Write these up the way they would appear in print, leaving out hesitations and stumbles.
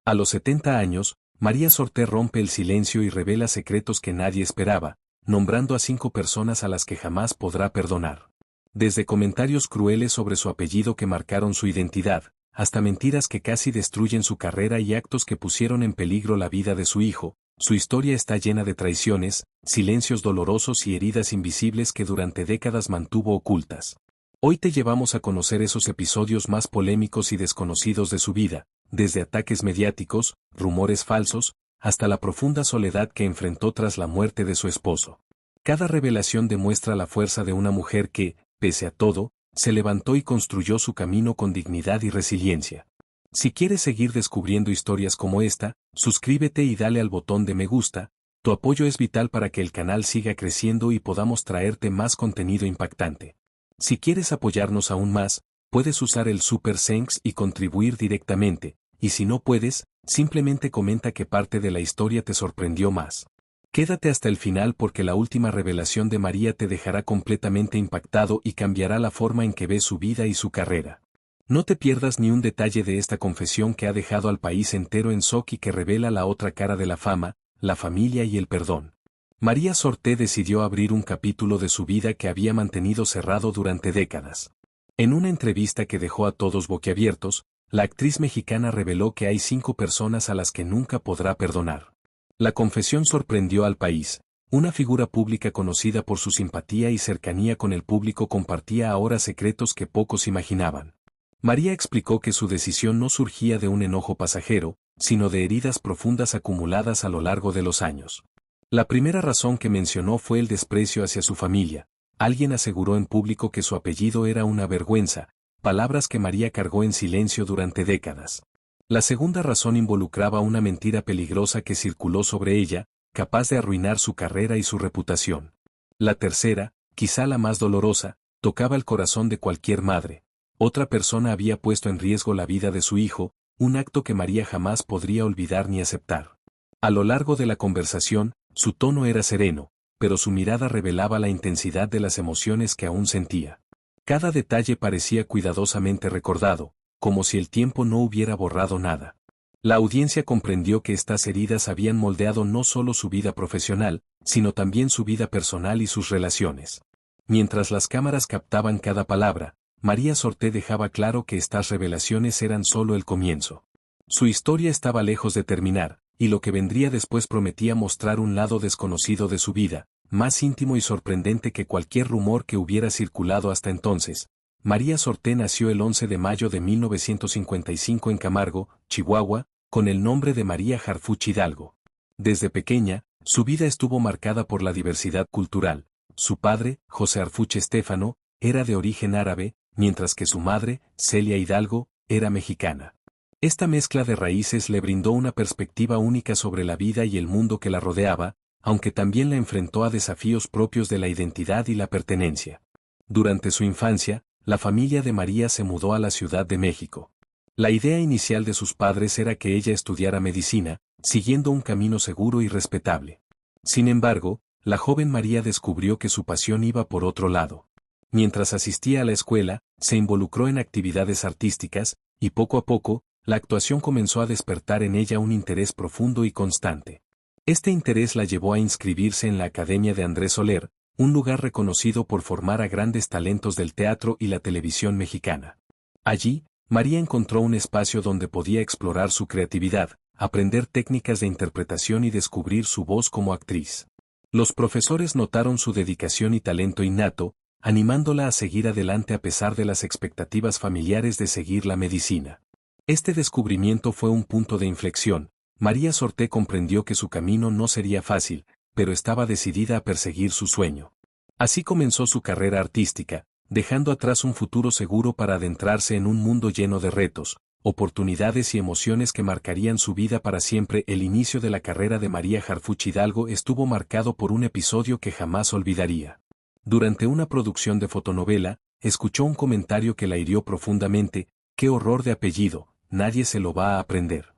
A los 70 años, María Sorté rompe el silencio y revela secretos que nadie esperaba, nombrando a 5 personas a las que jamás podrá perdonar. Desde comentarios crueles sobre su apellido que marcaron su identidad, hasta mentiras que casi destruyen su carrera y actos que pusieron en peligro la vida de su hijo, su historia está llena de traiciones, silencios dolorosos y heridas invisibles que durante décadas mantuvo ocultas. Hoy te llevamos a conocer esos episodios más polémicos y desconocidos de su vida, desde ataques mediáticos, rumores falsos, hasta la profunda soledad que enfrentó tras la muerte de su esposo. Cada revelación demuestra la fuerza de una mujer que, pese a todo, se levantó y construyó su camino con dignidad y resiliencia. Si quieres seguir descubriendo historias como esta, suscríbete y dale al botón de me gusta. Tu apoyo es vital para que el canal siga creciendo y podamos traerte más contenido impactante. Si quieres apoyarnos aún más, puedes usar el Super Thanks y contribuir directamente, y si no puedes, simplemente comenta qué parte de la historia te sorprendió más. Quédate hasta el final porque la última revelación de María te dejará completamente impactado y cambiará la forma en que ves su vida y su carrera. No te pierdas ni un detalle de esta confesión que ha dejado al país entero en shock y que revela la otra cara de la fama, la familia y el perdón. María Sorté decidió abrir un capítulo de su vida que había mantenido cerrado durante décadas. En una entrevista que dejó a todos boquiabiertos, la actriz mexicana reveló que hay 5 personas a las que nunca podrá perdonar. La confesión sorprendió al país. Una figura pública conocida por su simpatía y cercanía con el público compartía ahora secretos que pocos imaginaban. María explicó que su decisión no surgía de un enojo pasajero, sino de heridas profundas acumuladas a lo largo de los años. La primera razón que mencionó fue el desprecio hacia su familia. Alguien aseguró en público que su apellido era una vergüenza, palabras que María cargó en silencio durante décadas. La segunda razón involucraba una mentira peligrosa que circuló sobre ella, capaz de arruinar su carrera y su reputación. La tercera, quizá la más dolorosa, tocaba el corazón de cualquier madre. Otra persona había puesto en riesgo la vida de su hijo, un acto que María jamás podría olvidar ni aceptar. A lo largo de la conversación, su tono era sereno, pero su mirada revelaba la intensidad de las emociones que aún sentía. Cada detalle parecía cuidadosamente recordado, como si el tiempo no hubiera borrado nada. La audiencia comprendió que estas heridas habían moldeado no solo su vida profesional, sino también su vida personal y sus relaciones. Mientras las cámaras captaban cada palabra, María Sorté dejaba claro que estas revelaciones eran solo el comienzo. Su historia estaba lejos de terminar, y lo que vendría después prometía mostrar un lado desconocido de su vida, más íntimo y sorprendente que cualquier rumor que hubiera circulado hasta entonces. María Sorté nació el 11 de mayo de 1955 en Camargo, Chihuahua, con el nombre de María Harfuch Hidalgo. Desde pequeña, su vida estuvo marcada por la diversidad cultural. Su padre, José Harfuch Estéfano, era de origen árabe, mientras que su madre, Celia Hidalgo, era mexicana. Esta mezcla de raíces le brindó una perspectiva única sobre la vida y el mundo que la rodeaba, aunque también la enfrentó a desafíos propios de la identidad y la pertenencia. Durante su infancia, la familia de María se mudó a la Ciudad de México. La idea inicial de sus padres era que ella estudiara medicina, siguiendo un camino seguro y respetable. Sin embargo, la joven María descubrió que su pasión iba por otro lado. Mientras asistía a la escuela, se involucró en actividades artísticas, y poco a poco, la actuación comenzó a despertar en ella un interés profundo y constante. Este interés la llevó a inscribirse en la Academia de Andrés Soler, un lugar reconocido por formar a grandes talentos del teatro y la televisión mexicana. Allí, María encontró un espacio donde podía explorar su creatividad, aprender técnicas de interpretación y descubrir su voz como actriz. Los profesores notaron su dedicación y talento innato, animándola a seguir adelante a pesar de las expectativas familiares de seguir la medicina. Este descubrimiento fue un punto de inflexión. María Sorté comprendió que su camino no sería fácil, pero estaba decidida a perseguir su sueño. Así comenzó su carrera artística, dejando atrás un futuro seguro para adentrarse en un mundo lleno de retos, oportunidades y emociones que marcarían su vida para siempre. El inicio de la carrera de María Harfuch Hidalgo estuvo marcado por un episodio que jamás olvidaría. Durante una producción de fotonovela, escuchó un comentario que la hirió profundamente: «¡Qué horror de apellido! Nadie se lo va a aprender».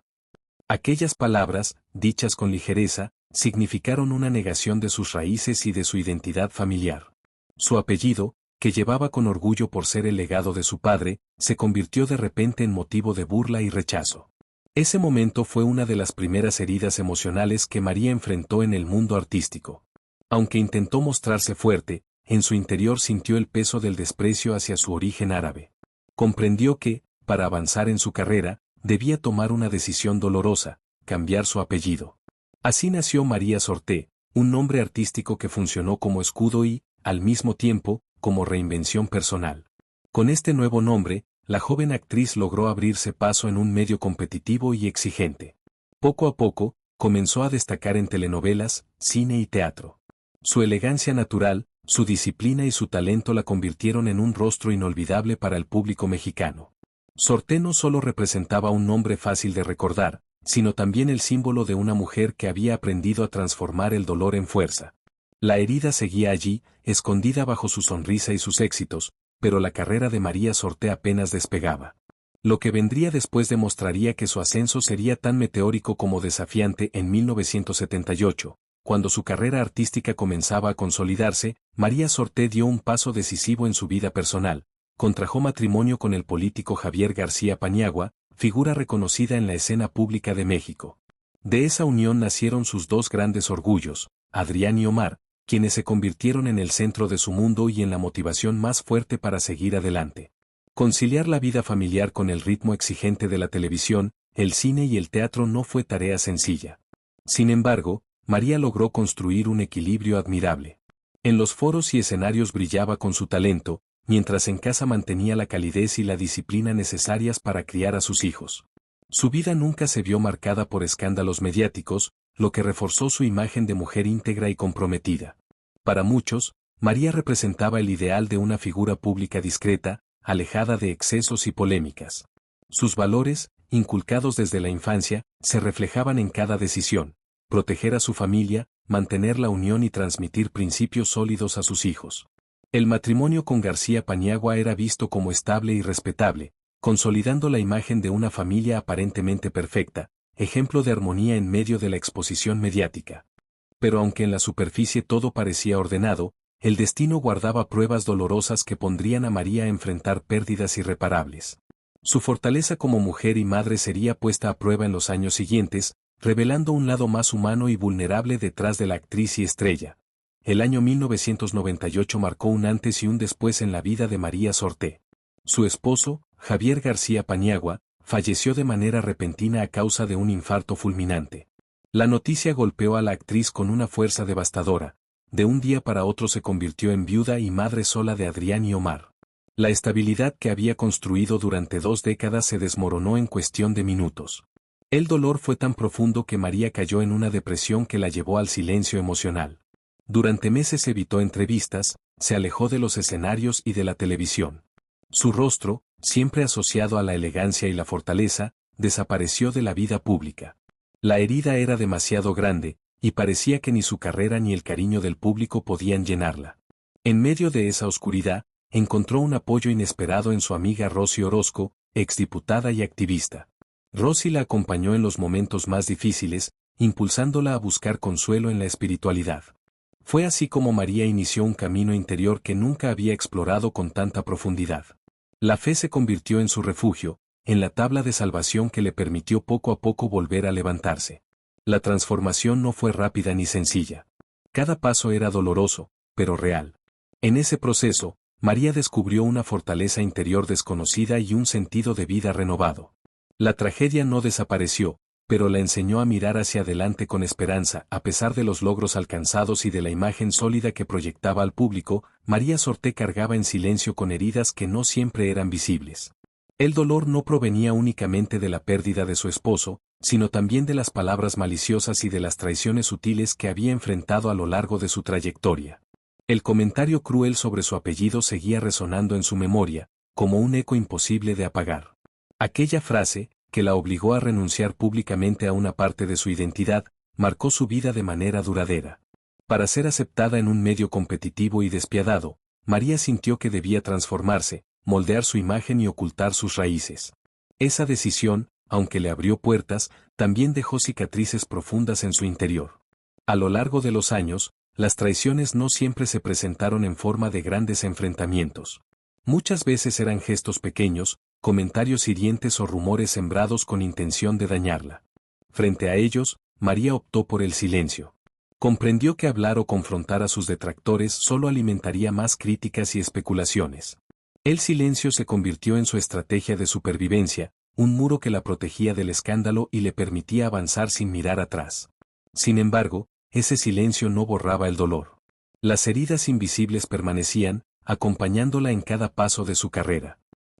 Aquellas palabras, dichas con ligereza, significaron una negación de sus raíces y de su identidad familiar. Su apellido, que llevaba con orgullo por ser el legado de su padre, se convirtió de repente en motivo de burla y rechazo. Ese momento fue una de las primeras heridas emocionales que María enfrentó en el mundo artístico. Aunque intentó mostrarse fuerte, en su interior sintió el peso del desprecio hacia su origen árabe. Comprendió que, para avanzar en su carrera, debía tomar una decisión dolorosa: cambiar su apellido. Así nació María Sorté, un nombre artístico que funcionó como escudo y, al mismo tiempo, como reinvención personal. Con este nuevo nombre, la joven actriz logró abrirse paso en un medio competitivo y exigente. Poco a poco, comenzó a destacar en telenovelas, cine y teatro. Su elegancia natural, su disciplina y su talento la convirtieron en un rostro inolvidable para el público mexicano. Sorté no solo representaba un nombre fácil de recordar, sino también el símbolo de una mujer que había aprendido a transformar el dolor en fuerza. La herida seguía allí, escondida bajo su sonrisa y sus éxitos, pero la carrera de María Sorté apenas despegaba. Lo que vendría después demostraría que su ascenso sería tan meteórico como desafiante. En 1978, cuando su carrera artística comenzaba a consolidarse, María Sorté dio un paso decisivo en su vida personal. Contrajo matrimonio con el político Javier García Paniagua, figura reconocida en la escena pública de México. De esa unión nacieron sus dos grandes orgullos, Adrián y Omar, quienes se convirtieron en el centro de su mundo y en la motivación más fuerte para seguir adelante. Conciliar la vida familiar con el ritmo exigente de la televisión, el cine y el teatro no fue tarea sencilla. Sin embargo, María logró construir un equilibrio admirable. En los foros y escenarios brillaba con su talento, mientras en casa mantenía la calidez y la disciplina necesarias para criar a sus hijos. Su vida nunca se vio marcada por escándalos mediáticos, lo que reforzó su imagen de mujer íntegra y comprometida. Para muchos, María representaba el ideal de una figura pública discreta, alejada de excesos y polémicas. Sus valores, inculcados desde la infancia, se reflejaban en cada decisión: proteger a su familia, mantener la unión y transmitir principios sólidos a sus hijos. El matrimonio con García Paniagua era visto como estable y respetable, consolidando la imagen de una familia aparentemente perfecta, ejemplo de armonía en medio de la exposición mediática. Pero aunque en la superficie todo parecía ordenado, el destino guardaba pruebas dolorosas que pondrían a María a enfrentar pérdidas irreparables. Su fortaleza como mujer y madre sería puesta a prueba en los años siguientes, revelando un lado más humano y vulnerable detrás de la actriz y estrella. El año 1998 marcó un antes y un después en la vida de María Sorté. Su esposo, Javier García Paniagua, falleció de manera repentina a causa de un infarto fulminante. La noticia golpeó a la actriz con una fuerza devastadora. De un día para otro se convirtió en viuda y madre sola de Adrián y Omar. La estabilidad que había construido durante 2 décadas se desmoronó en cuestión de minutos. El dolor fue tan profundo que María cayó en una depresión que la llevó al silencio emocional. Durante meses evitó entrevistas, se alejó de los escenarios y de la televisión. Su rostro, siempre asociado a la elegancia y la fortaleza, desapareció de la vida pública. La herida era demasiado grande, y parecía que ni su carrera ni el cariño del público podían llenarla. En medio de esa oscuridad, encontró un apoyo inesperado en su amiga Rosy Orozco, exdiputada y activista. Rosy la acompañó en los momentos más difíciles, impulsándola a buscar consuelo en la espiritualidad. Fue así como María inició un camino interior que nunca había explorado con tanta profundidad. La fe se convirtió en su refugio, en la tabla de salvación que le permitió poco a poco volver a levantarse. La transformación no fue rápida ni sencilla. Cada paso era doloroso, pero real. En ese proceso, María descubrió una fortaleza interior desconocida y un sentido de vida renovado. La tragedia no desapareció, pero la enseñó a mirar hacia adelante con esperanza. A pesar de los logros alcanzados y de la imagen sólida que proyectaba al público, María Sorté cargaba en silencio con heridas que no siempre eran visibles. El dolor no provenía únicamente de la pérdida de su esposo, sino también de las palabras maliciosas y de las traiciones sutiles que había enfrentado a lo largo de su trayectoria. El comentario cruel sobre su apellido seguía resonando en su memoria, como un eco imposible de apagar. Aquella frase, que la obligó a renunciar públicamente a una parte de su identidad, marcó su vida de manera duradera. Para ser aceptada en un medio competitivo y despiadado, María sintió que debía transformarse, moldear su imagen y ocultar sus raíces. Esa decisión, aunque le abrió puertas, también dejó cicatrices profundas en su interior. A lo largo de los años, las traiciones no siempre se presentaron en forma de grandes enfrentamientos. Muchas veces eran gestos pequeños, comentarios hirientes o rumores sembrados con intención de dañarla. Frente a ellos, María optó por el silencio. Comprendió que hablar o confrontar a sus detractores solo alimentaría más críticas y especulaciones. El silencio se convirtió en su estrategia de supervivencia, un muro que la protegía del escándalo y le permitía avanzar sin mirar atrás. Sin embargo, ese silencio no borraba el dolor. Las heridas invisibles permanecían, acompañándola en cada paso de su carrera.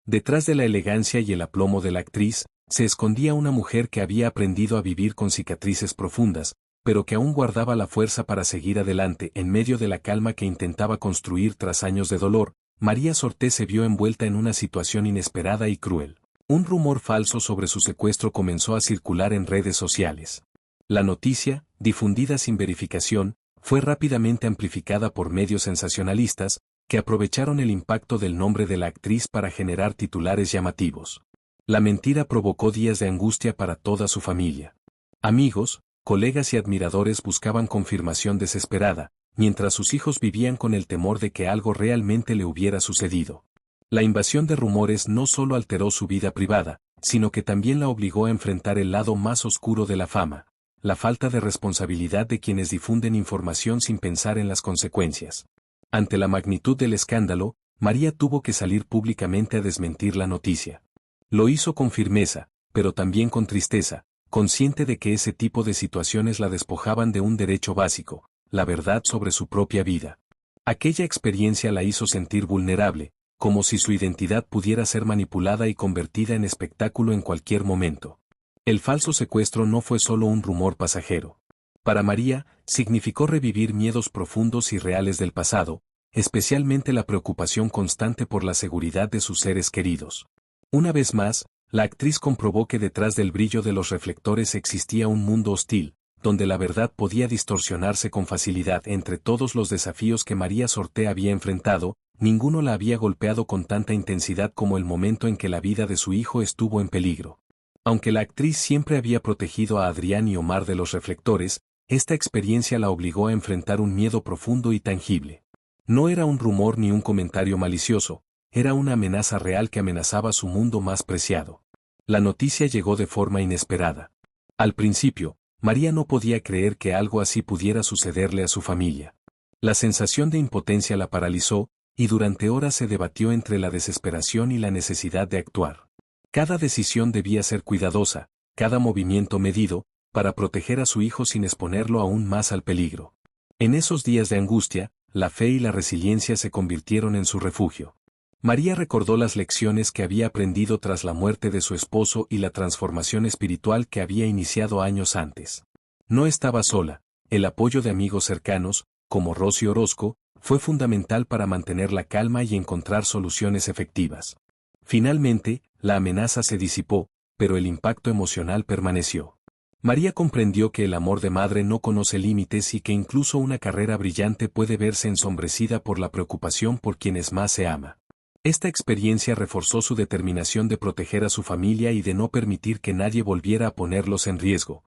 Detrás de la elegancia y el aplomo de la actriz, se escondía una mujer que había aprendido a vivir con cicatrices profundas, pero que aún guardaba la fuerza para seguir adelante en medio de la calma que intentaba construir tras años de dolor. María Sorté se vio envuelta en una situación inesperada y cruel. Un rumor falso sobre su secuestro comenzó a circular en redes sociales. La noticia, difundida sin verificación, fue rápidamente amplificada por medios sensacionalistas, que aprovecharon el impacto del nombre de la actriz para generar titulares llamativos. La mentira provocó días de angustia para toda su familia. Amigos, colegas y admiradores buscaban confirmación desesperada, mientras sus hijos vivían con el temor de que algo realmente le hubiera sucedido. La invasión de rumores no solo alteró su vida privada, sino que también la obligó a enfrentar el lado más oscuro de la fama, la falta de responsabilidad de quienes difunden información sin pensar en las consecuencias. Ante la magnitud del escándalo, María tuvo que salir públicamente a desmentir la noticia. Lo hizo con firmeza, pero también con tristeza, consciente de que ese tipo de situaciones la despojaban de un derecho básico, la verdad sobre su propia vida. Aquella experiencia la hizo sentir vulnerable, como si su identidad pudiera ser manipulada y convertida en espectáculo en cualquier momento. El falso secuestro no fue solo un rumor pasajero. Para María, significó revivir miedos profundos y reales del pasado, especialmente la preocupación constante por la seguridad de sus seres queridos. Una vez más, la actriz comprobó que detrás del brillo de los reflectores existía un mundo hostil, donde la verdad podía distorsionarse con facilidad. Entre todos los desafíos que María Sorté había enfrentado, ninguno la había golpeado con tanta intensidad como el momento en que la vida de su hijo estuvo en peligro. Aunque la actriz siempre había protegido a Adrián y Omar de los reflectores, esta experiencia la obligó a enfrentar un miedo profundo y tangible. No era un rumor ni un comentario malicioso, era una amenaza real que amenazaba su mundo más preciado. La noticia llegó de forma inesperada. Al principio, María no podía creer que algo así pudiera sucederle a su familia. La sensación de impotencia la paralizó, y durante horas se debatió entre la desesperación y la necesidad de actuar. Cada decisión debía ser cuidadosa, cada movimiento medido, para proteger a su hijo sin exponerlo aún más al peligro. En esos días de angustia, la fe y la resiliencia se convirtieron en su refugio. María recordó las lecciones que había aprendido tras la muerte de su esposo y la transformación espiritual que había iniciado años antes. No estaba sola, el apoyo de amigos cercanos, como Rosy Orozco, fue fundamental para mantener la calma y encontrar soluciones efectivas. Finalmente, la amenaza se disipó, pero el impacto emocional permaneció. María comprendió que el amor de madre no conoce límites y que incluso una carrera brillante puede verse ensombrecida por la preocupación por quienes más se ama. Esta experiencia reforzó su determinación de proteger a su familia y de no permitir que nadie volviera a ponerlos en riesgo.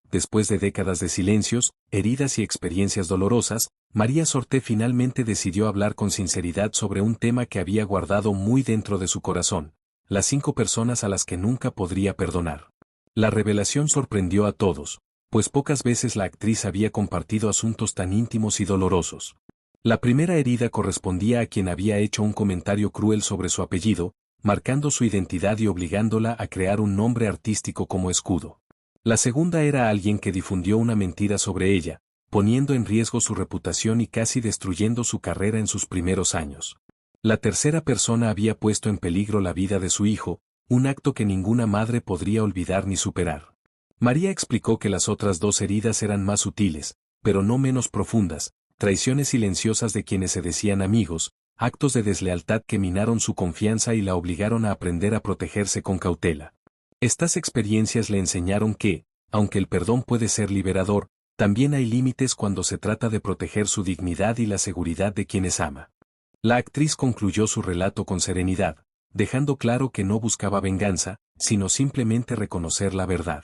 Después de décadas de silencios, heridas y experiencias dolorosas, María Sorté finalmente decidió hablar con sinceridad sobre un tema que había guardado muy dentro de su corazón: las 5 personas a las que nunca podría perdonar. La revelación sorprendió a todos, pues pocas veces la actriz había compartido asuntos tan íntimos y dolorosos. La primera herida correspondía a quien había hecho un comentario cruel sobre su apellido, marcando su identidad y obligándola a crear un nombre artístico como escudo. La segunda era alguien que difundió una mentira sobre ella, poniendo en riesgo su reputación y casi destruyendo su carrera en sus primeros años. La tercera persona había puesto en peligro la vida de su hijo, un acto que ninguna madre podría olvidar ni superar. María explicó que las otras 2 heridas eran más sutiles, pero no menos profundas: traiciones silenciosas de quienes se decían amigos, actos de deslealtad que minaron su confianza y la obligaron a aprender a protegerse con cautela. Estas experiencias le enseñaron que, aunque el perdón puede ser liberador, también hay límites cuando se trata de proteger su dignidad y la seguridad de quienes ama. La actriz concluyó su relato con serenidad, dejando claro que no buscaba venganza, sino simplemente reconocer la verdad.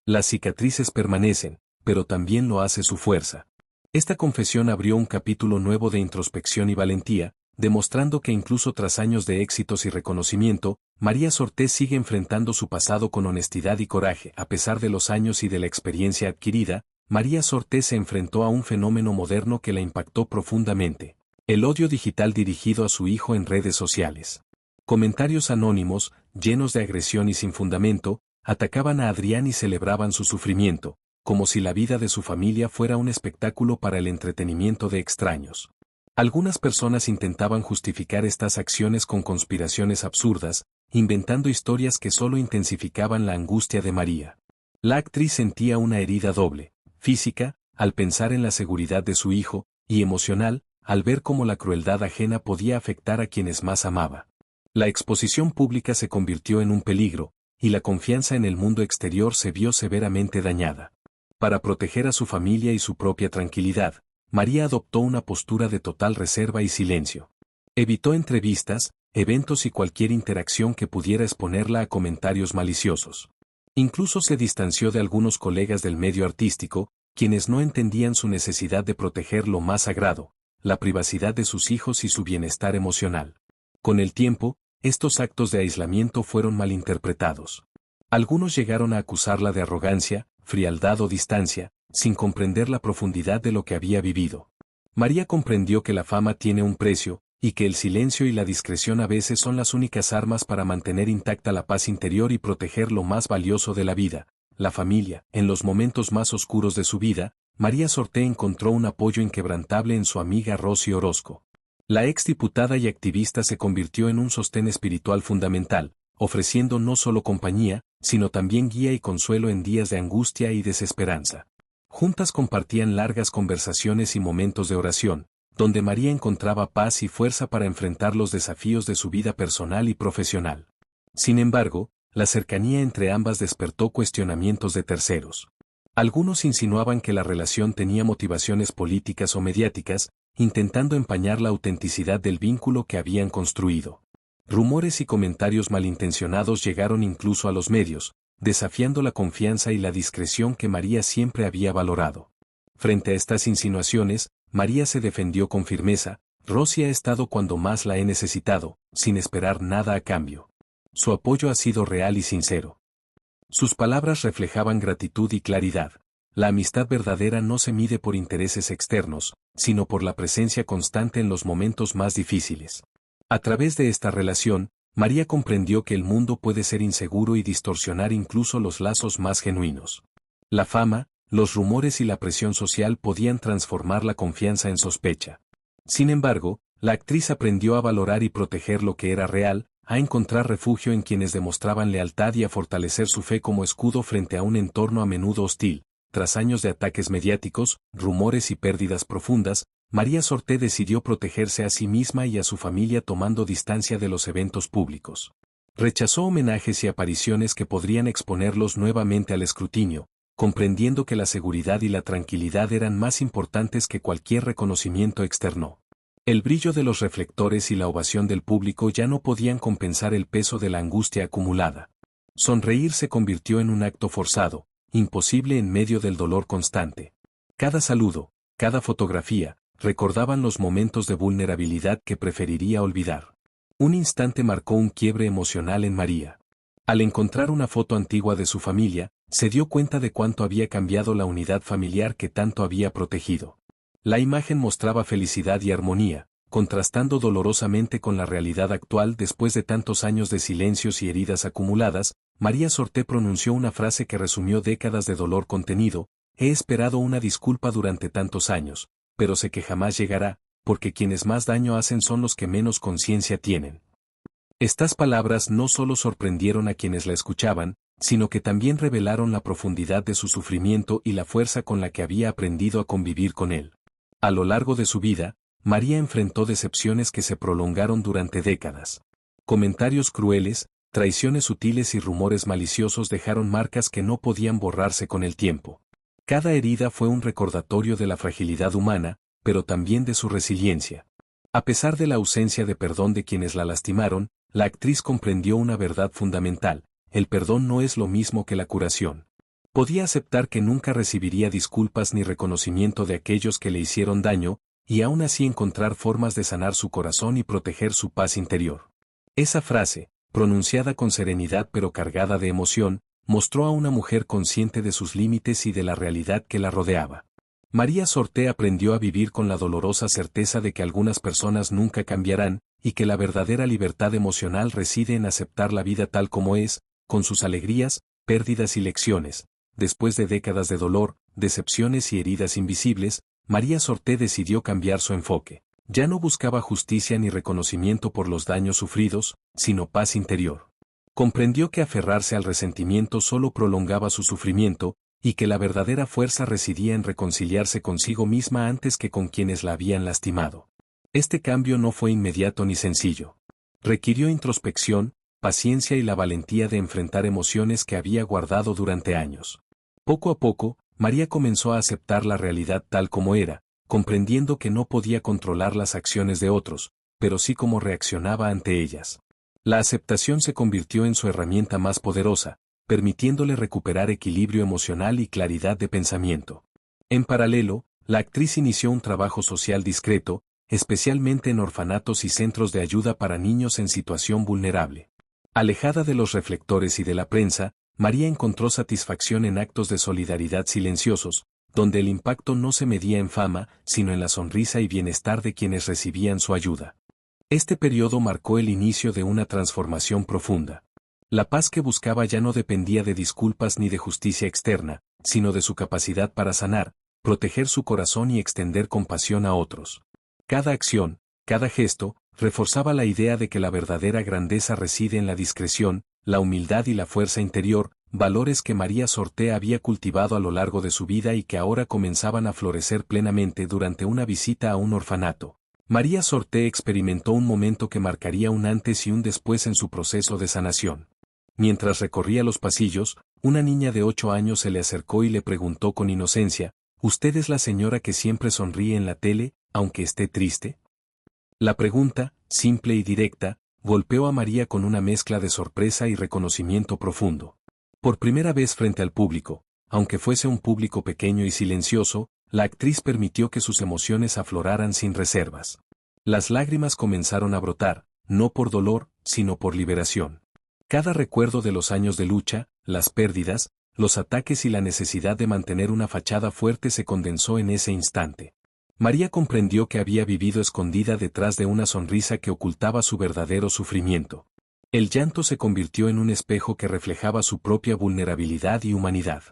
Las cicatrices permanecen, pero también lo hace su fuerza. Esta confesión abrió un capítulo nuevo de introspección y valentía, demostrando que incluso tras años de éxitos y reconocimiento, María Sorté sigue enfrentando su pasado con honestidad y coraje. A pesar de los años y de la experiencia adquirida, María Sorté se enfrentó a un fenómeno moderno que la impactó profundamente: el odio digital dirigido a su hijo en redes sociales. Comentarios anónimos, llenos de agresión y sin fundamento, atacaban a Adrián y celebraban su sufrimiento, como si la vida de su familia fuera un espectáculo para el entretenimiento de extraños. Algunas personas intentaban justificar estas acciones con conspiraciones absurdas, inventando historias que solo intensificaban la angustia de María. La actriz sentía una herida doble: física, al pensar en la seguridad de su hijo, y emocional, al ver cómo la crueldad ajena podía afectar a quienes más amaba. La exposición pública se convirtió en un peligro, y la confianza en el mundo exterior se vio severamente dañada. Para proteger a su familia y su propia tranquilidad, María adoptó una postura de total reserva y silencio. Evitó entrevistas, eventos y cualquier interacción que pudiera exponerla a comentarios maliciosos. Incluso se distanció de algunos colegas del medio artístico, quienes no entendían su necesidad de proteger lo más sagrado: la privacidad de sus hijos y su bienestar emocional. Con el tiempo, estos actos de aislamiento fueron malinterpretados. Algunos llegaron a acusarla de arrogancia, frialdad o distancia, sin comprender la profundidad de lo que había vivido. María comprendió que la fama tiene un precio, y que el silencio y la discreción a veces son las únicas armas para mantener intacta la paz interior y proteger lo más valioso de la vida: la familia. En los momentos más oscuros de su vida, María Sorté encontró un apoyo inquebrantable en su amiga Rosy Orozco. La exdiputada y activista se convirtió en un sostén espiritual fundamental, ofreciendo no solo compañía, sino también guía y consuelo en días de angustia y desesperanza. Juntas compartían largas conversaciones y momentos de oración, donde María encontraba paz y fuerza para enfrentar los desafíos de su vida personal y profesional. Sin embargo, la cercanía entre ambas despertó cuestionamientos de terceros. Algunos insinuaban que la relación tenía motivaciones políticas o mediáticas, intentando empañar la autenticidad del vínculo que habían construido. Rumores y comentarios malintencionados llegaron incluso a los medios, desafiando la confianza y la discreción que María siempre había valorado. Frente a estas insinuaciones, María se defendió con firmeza: Rosy ha estado cuando más la he necesitado, sin esperar nada a cambio. Su apoyo ha sido real y sincero. Sus palabras reflejaban gratitud y claridad. La amistad verdadera no se mide por intereses externos, sino por la presencia constante en los momentos más difíciles. A través de esta relación, María comprendió que el mundo puede ser inseguro y distorsionar incluso los lazos más genuinos. La fama, los rumores y la presión social podían transformar la confianza en sospecha. Sin embargo, la actriz aprendió a valorar y proteger lo que era real, a encontrar refugio en quienes demostraban lealtad y a fortalecer su fe como escudo frente a un entorno a menudo hostil. Tras años de ataques mediáticos, rumores y pérdidas profundas, María Sorté decidió protegerse a sí misma y a su familia tomando distancia de los eventos públicos. Rechazó homenajes y apariciones que podrían exponerlos nuevamente al escrutinio, comprendiendo que la seguridad y la tranquilidad eran más importantes que cualquier reconocimiento externo. El brillo de los reflectores y la ovación del público ya no podían compensar el peso de la angustia acumulada. Sonreír se convirtió en un acto forzado, imposible en medio del dolor constante. Cada saludo, cada fotografía, recordaban los momentos de vulnerabilidad que preferiría olvidar. Un instante marcó un quiebre emocional en María. Al encontrar una foto antigua de su familia, se dio cuenta de cuánto había cambiado la unidad familiar que tanto había protegido. La imagen mostraba felicidad y armonía, contrastando dolorosamente con la realidad actual. Después de tantos años de silencios y heridas acumuladas, María Sorté pronunció una frase que resumió décadas de dolor contenido: he esperado una disculpa durante tantos años, pero sé que jamás llegará, porque quienes más daño hacen son los que menos conciencia tienen. Estas palabras no solo sorprendieron a quienes la escuchaban, sino que también revelaron la profundidad de su sufrimiento y la fuerza con la que había aprendido a convivir con él. A lo largo de su vida, María enfrentó decepciones que se prolongaron durante décadas. Comentarios crueles, traiciones sutiles y rumores maliciosos dejaron marcas que no podían borrarse con el tiempo. Cada herida fue un recordatorio de la fragilidad humana, pero también de su resiliencia. A pesar de la ausencia de perdón de quienes la lastimaron, la actriz comprendió una verdad fundamental: el perdón no es lo mismo que la curación. Podía aceptar que nunca recibiría disculpas ni reconocimiento de aquellos que le hicieron daño, y aún así encontrar formas de sanar su corazón y proteger su paz interior. Esa frase, pronunciada con serenidad pero cargada de emoción, mostró a una mujer consciente de sus límites y de la realidad que la rodeaba. María Sorté aprendió a vivir con la dolorosa certeza de que algunas personas nunca cambiarán, y que la verdadera libertad emocional reside en aceptar la vida tal como es, con sus alegrías, pérdidas y lecciones. Después de décadas de dolor, decepciones y heridas invisibles, María Sorté decidió cambiar su enfoque. Ya no buscaba justicia ni reconocimiento por los daños sufridos, sino paz interior. Comprendió que aferrarse al resentimiento solo prolongaba su sufrimiento, y que la verdadera fuerza residía en reconciliarse consigo misma antes que con quienes la habían lastimado. Este cambio no fue inmediato ni sencillo. Requirió introspección, paciencia y la valentía de enfrentar emociones que había guardado durante años. Poco a poco, María comenzó a aceptar la realidad tal como era, comprendiendo que no podía controlar las acciones de otros, pero sí cómo reaccionaba ante ellas. La aceptación se convirtió en su herramienta más poderosa, permitiéndole recuperar equilibrio emocional y claridad de pensamiento. En paralelo, la actriz inició un trabajo social discreto, especialmente en orfanatos y centros de ayuda para niños en situación vulnerable. Alejada de los reflectores y de la prensa, María encontró satisfacción en actos de solidaridad silenciosos, donde el impacto no se medía en fama, sino en la sonrisa y bienestar de quienes recibían su ayuda. Este periodo marcó el inicio de una transformación profunda. La paz que buscaba ya no dependía de disculpas ni de justicia externa, sino de su capacidad para sanar, proteger su corazón y extender compasión a otros. Cada acción, cada gesto, reforzaba la idea de que la verdadera grandeza reside en la discreción, la humildad y la fuerza interior, valores que María Sorté había cultivado a lo largo de su vida y que ahora comenzaban a florecer plenamente durante una visita a un orfanato. María Sorté experimentó un momento que marcaría un antes y un después en su proceso de sanación. Mientras recorría los pasillos, una niña de 8 años se le acercó y le preguntó con inocencia, ¿usted es la señora que siempre sonríe en la tele, aunque esté triste? La pregunta, simple y directa, golpeó a María con una mezcla de sorpresa y reconocimiento profundo. Por primera vez frente al público, aunque fuese un público pequeño y silencioso, la actriz permitió que sus emociones afloraran sin reservas. Las lágrimas comenzaron a brotar, no por dolor, sino por liberación. Cada recuerdo de los años de lucha, las pérdidas, los ataques y la necesidad de mantener una fachada fuerte se condensó en ese instante. María comprendió que había vivido escondida detrás de una sonrisa que ocultaba su verdadero sufrimiento. El llanto se convirtió en un espejo que reflejaba su propia vulnerabilidad y humanidad.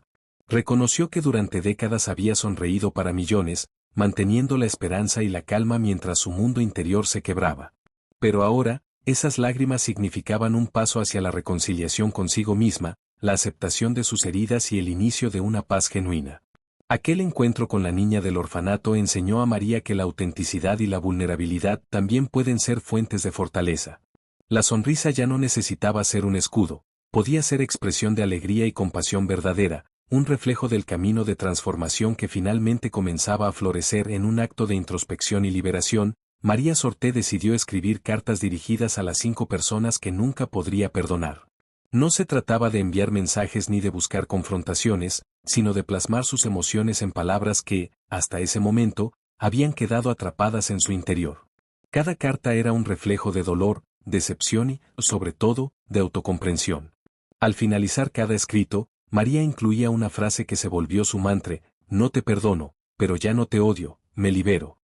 Reconoció que durante décadas había sonreído para millones, manteniendo la esperanza y la calma mientras su mundo interior se quebraba. Pero ahora, esas lágrimas significaban un paso hacia la reconciliación consigo misma, la aceptación de sus heridas y el inicio de una paz genuina. Aquel encuentro con la niña del orfanato enseñó a María que la autenticidad y la vulnerabilidad también pueden ser fuentes de fortaleza. La sonrisa ya no necesitaba ser un escudo, podía ser expresión de alegría y compasión verdadera, un reflejo del camino de transformación que finalmente comenzaba a florecer en un acto de introspección y liberación. María Sorté decidió escribir cartas dirigidas a las 5 personas que nunca podría perdonar. No se trataba de enviar mensajes ni de buscar confrontaciones, sino de plasmar sus emociones en palabras que, hasta ese momento, habían quedado atrapadas en su interior. Cada carta era un reflejo de dolor, decepción y, sobre todo, de autocomprensión. Al finalizar cada escrito, María incluía una frase que se volvió su mantra: no te perdono, pero ya no te odio, me libero.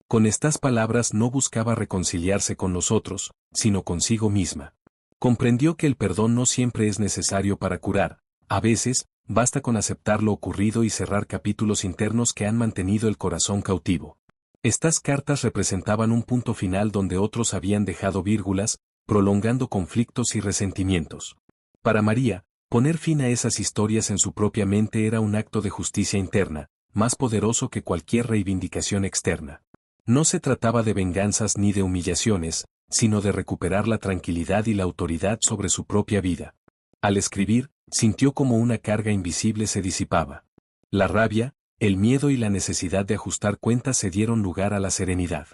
Con estas palabras no buscaba reconciliarse con los otros, sino consigo misma. Comprendió que el perdón no siempre es necesario para curar, a veces, basta con aceptar lo ocurrido y cerrar capítulos internos que han mantenido el corazón cautivo. Estas cartas representaban un punto final donde otros habían dejado vírgulas, prolongando conflictos y resentimientos. Para María, poner fin a esas historias en su propia mente era un acto de justicia interna, más poderoso que cualquier reivindicación externa. No se trataba de venganzas ni de humillaciones, sino de recuperar la tranquilidad y la autoridad sobre su propia vida. Al escribir, sintió como una carga invisible se disipaba. La rabia, el miedo y la necesidad de ajustar cuentas se dieron lugar a la serenidad.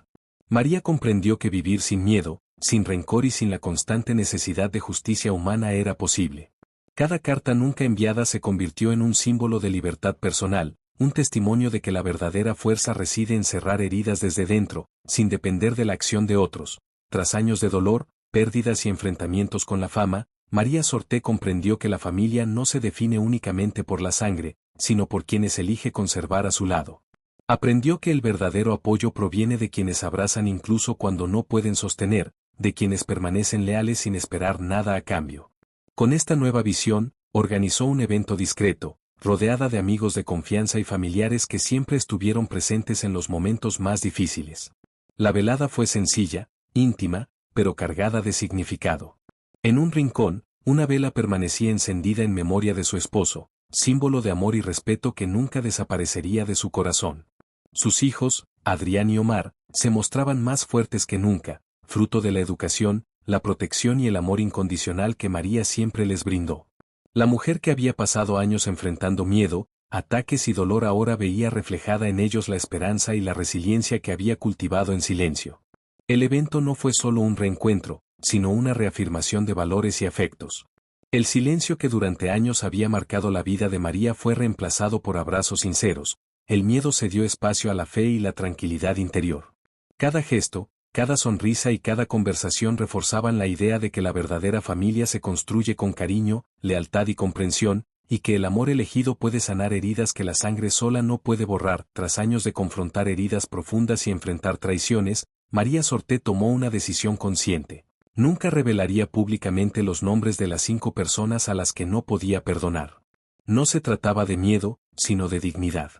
María comprendió que vivir sin miedo, sin rencor y sin la constante necesidad de justicia humana era posible. Cada carta nunca enviada se convirtió en un símbolo de libertad personal, un testimonio de que la verdadera fuerza reside en cerrar heridas desde dentro, sin depender de la acción de otros. Tras años de dolor, pérdidas y enfrentamientos con la fama, María Sorté comprendió que la familia no se define únicamente por la sangre, sino por quienes elige conservar a su lado. Aprendió que el verdadero apoyo proviene de quienes abrazan incluso cuando no pueden sostener, de quienes permanecen leales sin esperar nada a cambio. Con esta nueva visión, organizó un evento discreto, rodeada de amigos de confianza y familiares que siempre estuvieron presentes en los momentos más difíciles. La velada fue sencilla, íntima, pero cargada de significado. En un rincón, una vela permanecía encendida en memoria de su esposo, símbolo de amor y respeto que nunca desaparecería de su corazón. Sus hijos, Adrián y Omar, se mostraban más fuertes que nunca, fruto de la educación, la protección y el amor incondicional que María siempre les brindó. La mujer que había pasado años enfrentando miedo, ataques y dolor ahora veía reflejada en ellos la esperanza y la resiliencia que había cultivado en silencio. El evento no fue solo un reencuentro, sino una reafirmación de valores y afectos. El silencio que durante años había marcado la vida de María fue reemplazado por abrazos sinceros, el miedo cedió espacio a la fe y la tranquilidad interior. Cada gesto, cada sonrisa y cada conversación reforzaban la idea de que la verdadera familia se construye con cariño, lealtad y comprensión, y que el amor elegido puede sanar heridas que la sangre sola no puede borrar. Tras años de confrontar heridas profundas y enfrentar traiciones, María Sorté tomó una decisión consciente. Nunca revelaría públicamente los nombres de las 5 personas a las que no podía perdonar. No se trataba de miedo, sino de dignidad.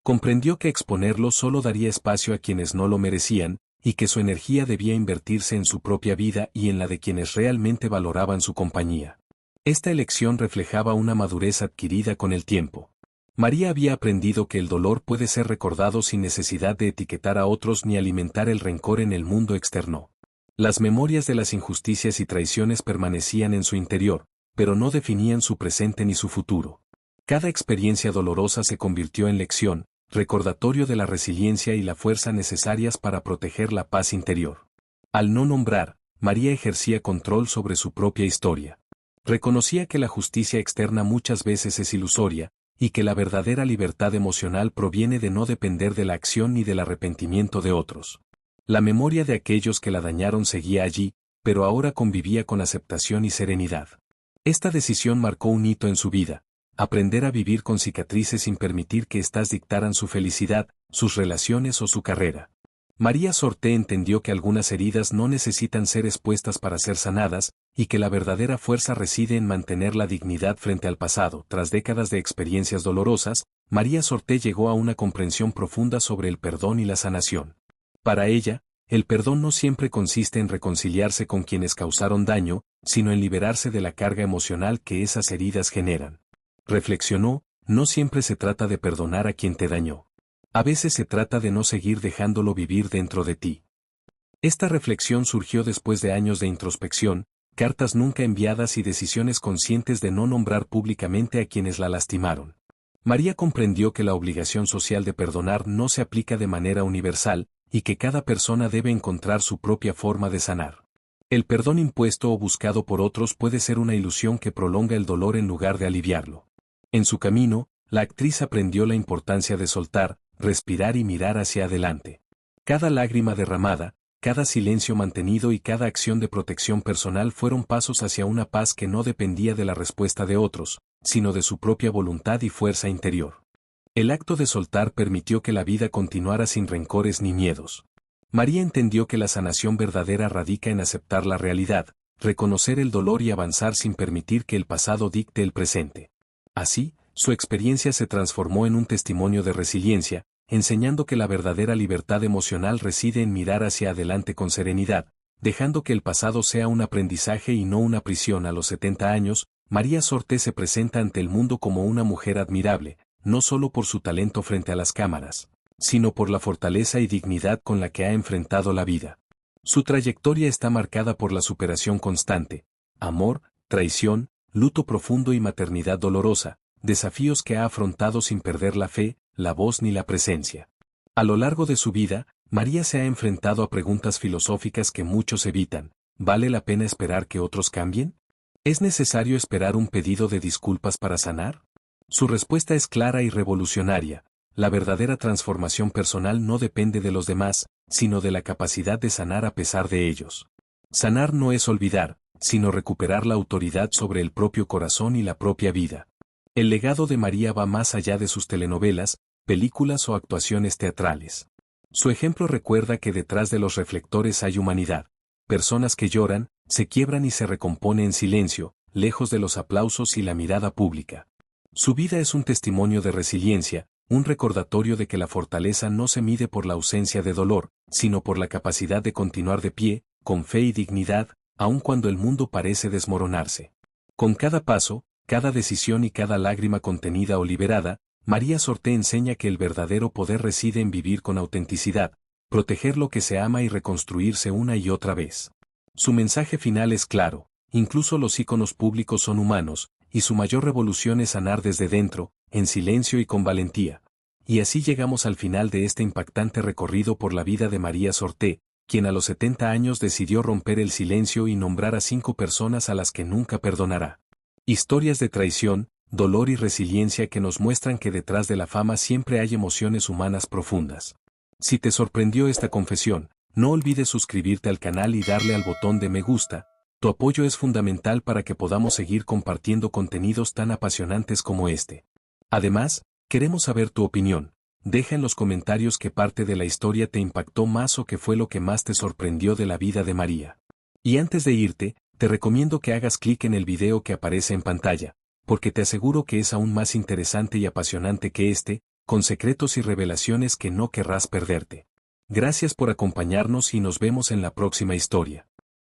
Comprendió que exponerlo solo daría espacio a quienes no lo merecían, y que su energía debía invertirse en su propia vida y en la de quienes realmente valoraban su compañía. Esta elección reflejaba una madurez adquirida con el tiempo. María había aprendido que el dolor puede ser recordado sin necesidad de etiquetar a otros ni alimentar el rencor en el mundo externo. Las memorias de las injusticias y traiciones permanecían en su interior, pero no definían su presente ni su futuro. Cada experiencia dolorosa se convirtió en lección, recordatorio de la resiliencia y la fuerza necesarias para proteger la paz interior. Al no nombrar, María ejercía control sobre su propia historia. Reconocía que la justicia externa muchas veces es ilusoria, y que la verdadera libertad emocional proviene de no depender de la acción ni del arrepentimiento de otros. La memoria de aquellos que la dañaron seguía allí, pero ahora convivía con aceptación y serenidad. Esta decisión marcó un hito en su vida. Aprender a vivir con cicatrices sin permitir que éstas dictaran su felicidad, sus relaciones o su carrera. María Sorté entendió que algunas heridas no necesitan ser expuestas para ser sanadas, y que la verdadera fuerza reside en mantener la dignidad frente al pasado. Tras décadas de experiencias dolorosas, María Sorté llegó a una comprensión profunda sobre el perdón y la sanación. Para ella, el perdón no siempre consiste en reconciliarse con quienes causaron daño, sino en liberarse de la carga emocional que esas heridas generan. Reflexionó, no siempre se trata de perdonar a quien te dañó. A veces se trata de no seguir dejándolo vivir dentro de ti. Esta reflexión surgió después de años de introspección, cartas nunca enviadas y decisiones conscientes de no nombrar públicamente a quienes la lastimaron. María comprendió que la obligación social de perdonar no se aplica de manera universal, y que cada persona debe encontrar su propia forma de sanar. El perdón impuesto o buscado por otros puede ser una ilusión que prolonga el dolor en lugar de aliviarlo. En su camino, la actriz aprendió la importancia de soltar, respirar y mirar hacia adelante. Cada lágrima derramada, cada silencio mantenido y cada acción de protección personal fueron pasos hacia una paz que no dependía de la respuesta de otros, sino de su propia voluntad y fuerza interior. El acto de soltar permitió que la vida continuara sin rencores ni miedos. María entendió que la sanación verdadera radica en aceptar la realidad, reconocer el dolor y avanzar sin permitir que el pasado dicte el presente. Así, su experiencia se transformó en un testimonio de resiliencia, enseñando que la verdadera libertad emocional reside en mirar hacia adelante con serenidad, dejando que el pasado sea un aprendizaje y no una prisión. A los 70 años, María Sorté se presenta ante el mundo como una mujer admirable, no solo por su talento frente a las cámaras, sino por la fortaleza y dignidad con la que ha enfrentado la vida. Su trayectoria está marcada por la superación constante, amor, traición, luto profundo y maternidad dolorosa, desafíos que ha afrontado sin perder la fe, la voz ni la presencia. A lo largo de su vida, María se ha enfrentado a preguntas filosóficas que muchos evitan. ¿Vale la pena esperar que otros cambien? ¿Es necesario esperar un pedido de disculpas para sanar? Su respuesta es clara y revolucionaria. la verdadera transformación personal no depende de los demás, sino de la capacidad de sanar a pesar de ellos. Sanar no es olvidar, sino recuperar la autoridad sobre el propio corazón y la propia vida. El legado de María va más allá de sus telenovelas, películas o actuaciones teatrales. Su ejemplo recuerda que detrás de los reflectores hay humanidad, personas que lloran, se quiebran y se recomponen en silencio, lejos de los aplausos y la mirada pública. Su vida es un testimonio de resiliencia, un recordatorio de que la fortaleza no se mide por la ausencia de dolor, sino por la capacidad de continuar de pie, con fe y dignidad, aun cuando el mundo parece desmoronarse. Con cada paso, cada decisión y cada lágrima contenida o liberada, María Sorté enseña que el verdadero poder reside en vivir con autenticidad, proteger lo que se ama y reconstruirse una y otra vez. Su mensaje final es claro, incluso los íconos públicos son humanos, y su mayor revolución es sanar desde dentro, en silencio y con valentía. Y así llegamos al final de este impactante recorrido por la vida de María Sorté, quien a los 70 años decidió romper el silencio y nombrar a 5 personas a las que nunca perdonará. Historias de traición, dolor y resiliencia que nos muestran que detrás de la fama siempre hay emociones humanas profundas. Si te sorprendió esta confesión, no olvides suscribirte al canal y darle al botón de me gusta. Tu apoyo es fundamental para que podamos seguir compartiendo contenidos tan apasionantes como este. Además, queremos saber tu opinión. Deja en los comentarios qué parte de la historia te impactó más o qué fue lo que más te sorprendió de la vida de María. Y antes de irte, te recomiendo que hagas clic en el video que aparece en pantalla, porque te aseguro que es aún más interesante y apasionante que este, con secretos y revelaciones que no querrás perderte. Gracias por acompañarnos y nos vemos en la próxima historia.